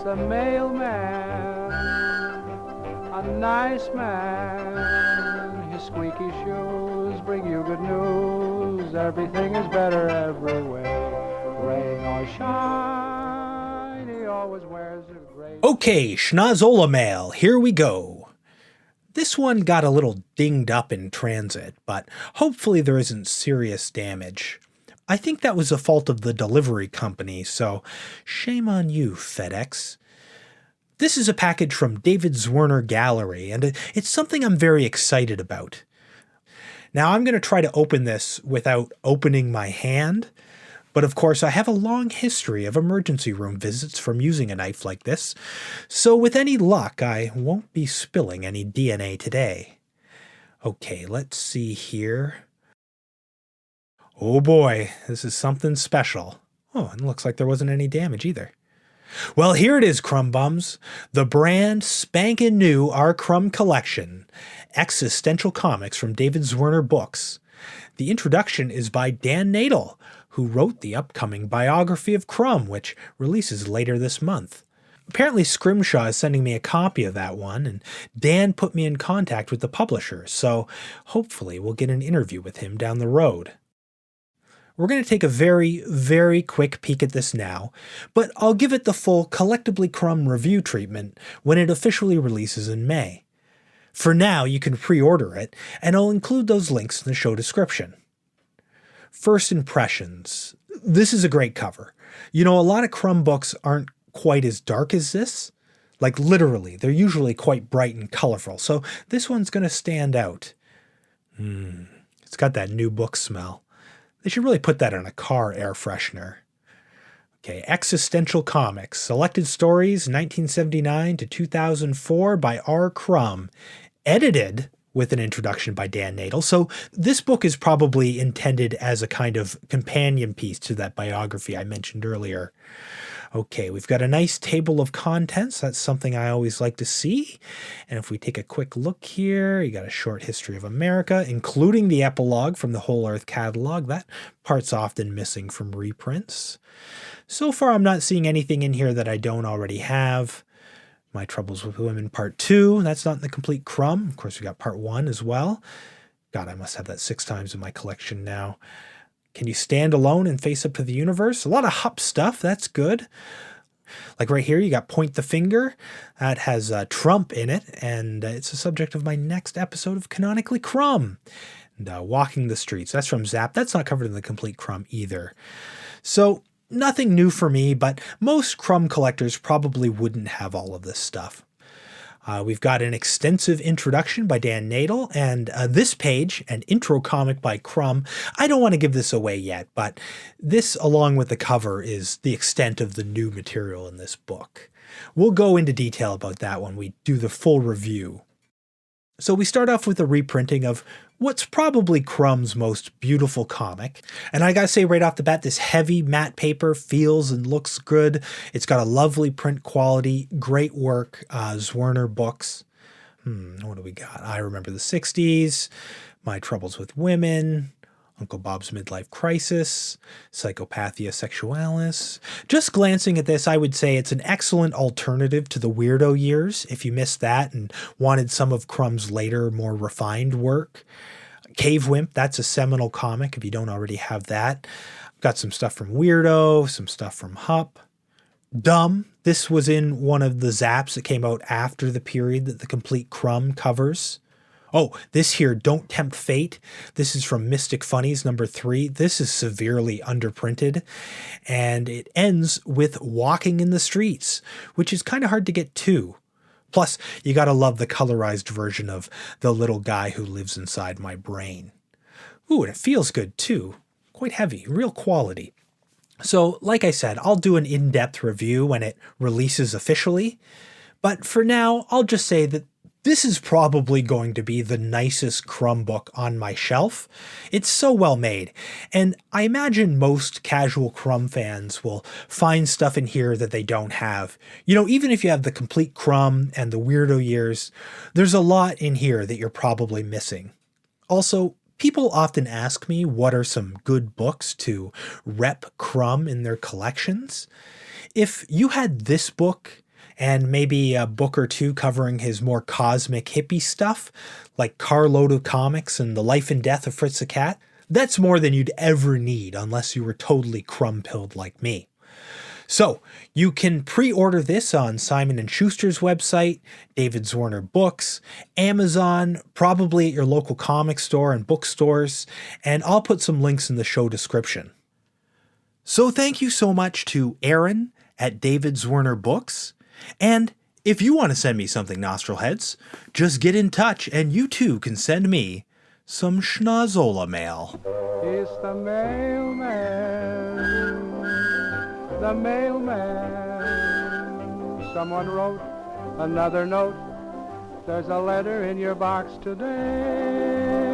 the mailman, a nice man. His squeaky shoes bring you good news. Everything is better everywhere. Rain or shine, he always wears a great... Okay, Schnozzolamail, here we go. This one got a little dinged up in transit, but hopefully there isn't serious damage. I think that was the fault of the delivery company, so shame on you, FedEx. This is a package from David Zwirner Gallery, and it's something I'm very excited about. Now I'm going to try to open this without opening my hand, but of course I have a long history of emergency room visits from using a knife like this, so with any luck I won't be spilling any DNA today. Okay, let's see here. Oh boy, this is something special. Oh, and it looks like there wasn't any damage either. Well, here it is, Crumb Bums. The brand spankin' new R. Crumb collection. Existential Comics from David Zwirner Books. The introduction is by Dan Nadel, who wrote the upcoming biography of Crumb, which releases later this month. Apparently Scrimshaw is sending me a copy of that one, and Dan put me in contact with the publisher, so hopefully we'll get an interview with him down the road. We're going to take a very, very quick peek at this now, but I'll give it the full Collectively Crumb review treatment when it officially releases in May. For now, you can pre-order it, and I'll include those links in the show description. First impressions. This is a great cover. You know, a lot of Crumb books aren't quite as dark as this. Like literally, they're usually quite bright and colorful, so this one's going to stand out. It's got that new book smell. They should really put that on a car air freshener. Okay, Existential Comics, Selected Stories 1979 to 2004 by R. Crumb, edited with an introduction by Dan Nadel. So this book is probably intended as a kind of companion piece to that biography I mentioned earlier. Okay, we've got a nice table of contents. That's something I always like to see. And if we take a quick look here, you got a short history of America, including the epilogue from the Whole Earth catalog. That part's often missing from reprints. So far, I'm not seeing anything in here that I don't already have. My Troubles with Women Part 2. That's not in the complete Crumb. Of course, we got Part 1 as well. God, I must have that 6 times in my collection now. Can you stand alone and face up to the universe? A lot of Hup stuff. That's good. Like right here, you got Point the Finger. That has Trump in it, and it's the subject of my next episode of Canonically Crumb. And Walking the Streets. That's from Zap. That's not covered in the complete Crumb either. So nothing new for me, but most Crumb collectors probably wouldn't have all of this stuff. We've got an extensive introduction by Dan Nadel, and this page, an intro comic by Crumb. I don't want to give this away yet, but this, along with the cover, is the extent of the new material in this book. We'll go into detail about that when we do the full review. So we start off with a reprinting of what's probably Crumb's most beautiful comic. And I gotta say right off the bat, this heavy matte paper feels and looks good. It's got a lovely print quality, great work, Zwirner Books. What do we got? I Remember the 60s, My Troubles with Women, Uncle Bob's Midlife Crisis, Psychopathia Sexualis. Just glancing at this, I would say it's an excellent alternative to the Weirdo years, if you missed that and wanted some of Crumb's later, more refined work. Cave Wimp, that's a seminal comic if you don't already have that. Got some stuff from Weirdo, some stuff from Hup. Dumb, this was in one of the Zaps that came out after the period that the complete Crumb covers. Oh, this here, Don't Tempt Fate. This is from Mystic Funnies number 3. This is severely underprinted, and it ends with Walking in the Streets, which is kind of hard to get to. Plus, you gotta love the colorized version of The Little Guy Who Lives Inside My Brain. Ooh, and it feels good too. Quite heavy, real quality. So, like I said, I'll do an in-depth review when it releases officially, but for now, I'll just say that this is probably going to be the nicest Crumb book on my shelf. It's so well made, and I imagine most casual Crumb fans will find stuff in here that they don't have. You know, even if you have the complete Crumb and the Weirdo years, there's a lot in here that you're probably missing. Also, people often ask me what are some good books to rep Crumb in their collections. If you had this book and maybe a book or two covering his more cosmic hippie stuff, like Carload of Comics and The Life and Death of Fritz the Cat, that's more than you'd ever need unless you were totally crumb-pilled like me. So, you can pre-order this on Simon & Schuster's website, David Zwirner Books, Amazon, probably at your local comic store and bookstores, and I'll put some links in the show description. So thank you so much to Aaron at David Zwirner Books, and if you want to send me something, Nostril Heads, just get in touch and you too can send me some Schnozzolamail. It's the mailman. The mailman. Someone wrote another note. There's a letter in your box today.